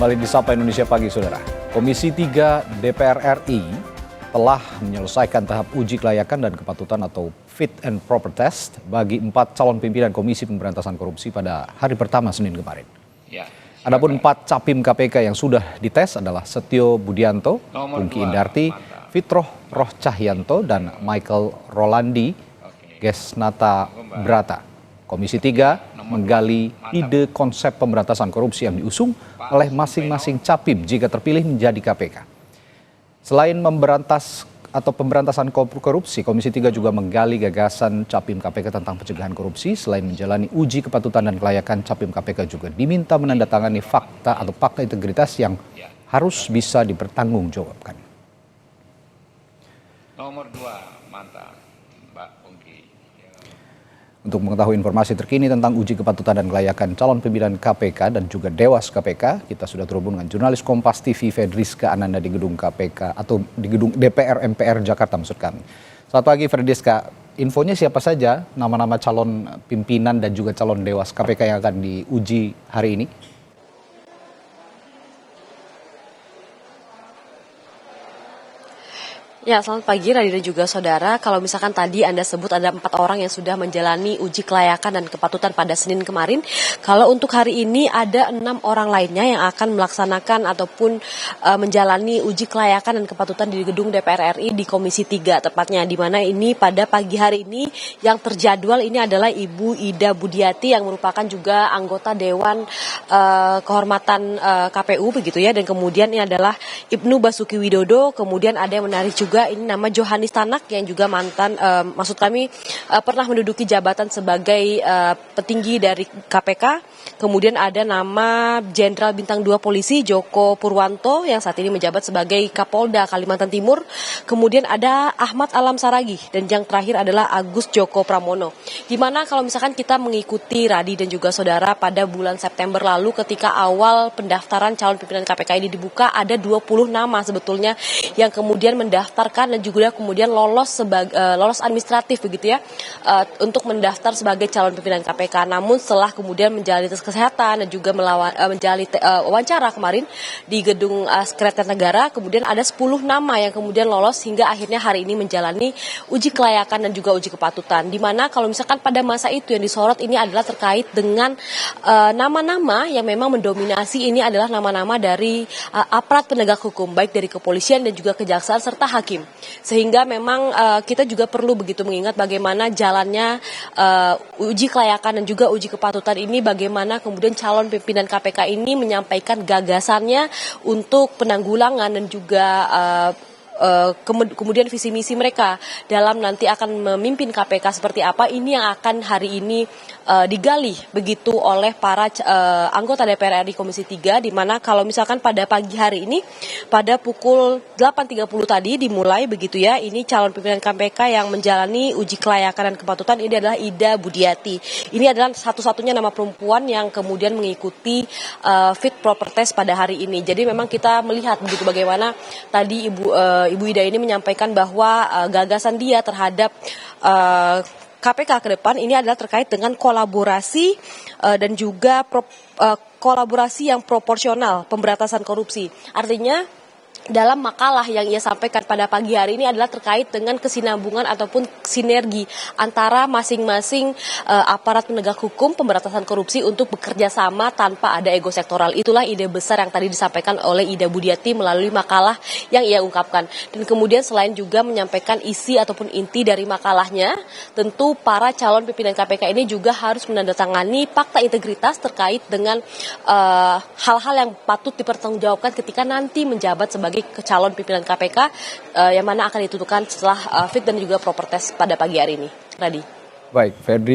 Kembali di Sapa Indonesia Pagi, Saudara. Komisi 3 DPR RI telah menyelesaikan tahap uji kelayakan dan kepatutan atau fit and proper test bagi 4 calon pimpinan Komisi Pemberantasan Korupsi pada hari pertama Senin kemarin. Adapun 4 capim KPK yang sudah dites adalah Setio Budianto, Pungki Indarti, Fitroh Roh Cahyanto, dan Michael Rolandi Gesnata Brata. Komisi 3 menggali ide konsep pemberantasan korupsi yang diusung oleh masing-masing capim jika terpilih menjadi KPK. Selain pemberantasan korupsi, Komisi 3 juga menggali gagasan capim KPK tentang pencegahan korupsi. Selain menjalani uji kepatutan dan kelayakan, capim KPK juga diminta menandatangani fakta integritas yang harus bisa dipertanggungjawabkan. Nomor 2, mantap, Mbak Pungki. Untuk mengetahui informasi terkini tentang uji kepatutan dan kelayakan calon pimpinan KPK dan juga Dewas KPK, kita sudah terhubung dengan jurnalis Kompas TV Fedriska Ananda di gedung KPK atau di gedung DPR MPR Jakarta maksud kami. Selamat pagi Fedriska, infonya siapa saja nama-nama calon pimpinan dan juga calon Dewas KPK yang akan diuji hari ini? Ya, selamat pagi Radhi dan juga saudara. Kalau misalkan tadi Anda sebut ada 4 orang yang sudah menjalani uji kelayakan dan kepatutan pada Senin kemarin. Kalau untuk hari ini ada 6 orang lainnya yang akan melaksanakan ataupun menjalani uji kelayakan dan kepatutan di gedung DPR RI di Komisi 3 tepatnya. Di mana ini pada pagi hari ini yang terjadwal ini adalah Ibu Ida Budiati yang merupakan juga anggota Dewan Kehormatan KPU begitu ya. Dan kemudian ini adalah Ibnu Basuki Widodo, kemudian ada yang menarik juga ini nama Johanis Tanak yang juga mantan pernah menduduki jabatan sebagai petinggi dari KPK. Kemudian ada nama Jenderal Bintang 2 Polisi Joko Purwanto yang saat ini menjabat sebagai Kapolda Kalimantan Timur. Kemudian ada Ahmad Alam Saragih dan yang terakhir adalah Agus Joko Pramono. Di mana kalau misalkan kita mengikuti Radhi dan juga saudara pada bulan September lalu ketika awal pendaftaran calon pimpinan KPK ini dibuka, ada 20 nama sebetulnya yang kemudian mendaftarkan dan juga kemudian lolos administratif begitu ya untuk mendaftar sebagai calon pimpinan KPK. Namun setelah kemudian menjalani tes kesehatan dan juga menjalani wawancara kemarin di gedung Sekretariat Negara, kemudian ada 10 nama yang kemudian lolos hingga akhirnya hari ini menjalani uji kelayakan dan juga uji kepatutan. Di mana kalau misalkan pada masa itu yang disorot ini adalah terkait dengan nama-nama yang memang mendominasi, ini adalah nama-nama dari aparat penegak hukum baik dari kepolisian dan juga kejaksaan serta hakim. Sehingga memang kita juga perlu begitu mengingat bagaimana jalannya uji kelayakan dan juga uji kepatutan ini, bagaimana kemudian calon pimpinan KPK ini menyampaikan gagasannya untuk penanggulangan dan juga kemudian visi misi mereka dalam nanti akan memimpin KPK seperti apa, ini yang akan hari ini digali begitu oleh para anggota DPR RI Komisi 3, di mana kalau misalkan pada pagi hari ini pada pukul 8.30 tadi dimulai begitu ya, ini calon pimpinan KPK yang menjalani uji kelayakan dan kepatutan ini adalah Ida Budiati. Ini adalah satu-satunya nama perempuan yang kemudian mengikuti fit proper test pada hari ini. Jadi memang kita melihat begitu bagaimana tadi Ibu Ida ini menyampaikan bahwa gagasan dia terhadap KPK ke depan ini adalah terkait dengan kolaborasi dan juga kolaborasi yang proporsional pemberantasan korupsi. Artinya dalam makalah yang ia sampaikan pada pagi hari ini adalah terkait dengan kesinambungan ataupun sinergi antara masing-masing aparat penegak hukum pemberantasan korupsi untuk bekerja sama tanpa ada ego sektoral. Itulah ide besar yang tadi disampaikan oleh Ida Budiati melalui makalah yang ia ungkapkan. Dan kemudian selain juga menyampaikan isi ataupun inti dari makalahnya, tentu para calon pimpinan KPK ini juga harus menandatangani fakta integritas terkait dengan hal-hal yang patut dipertanggungjawabkan ketika nanti menjabat sebagai calon pimpinan KPK yang mana akan ditentukan setelah fit dan juga proper test pada pagi hari ini. Radhi. Baik, Fedri.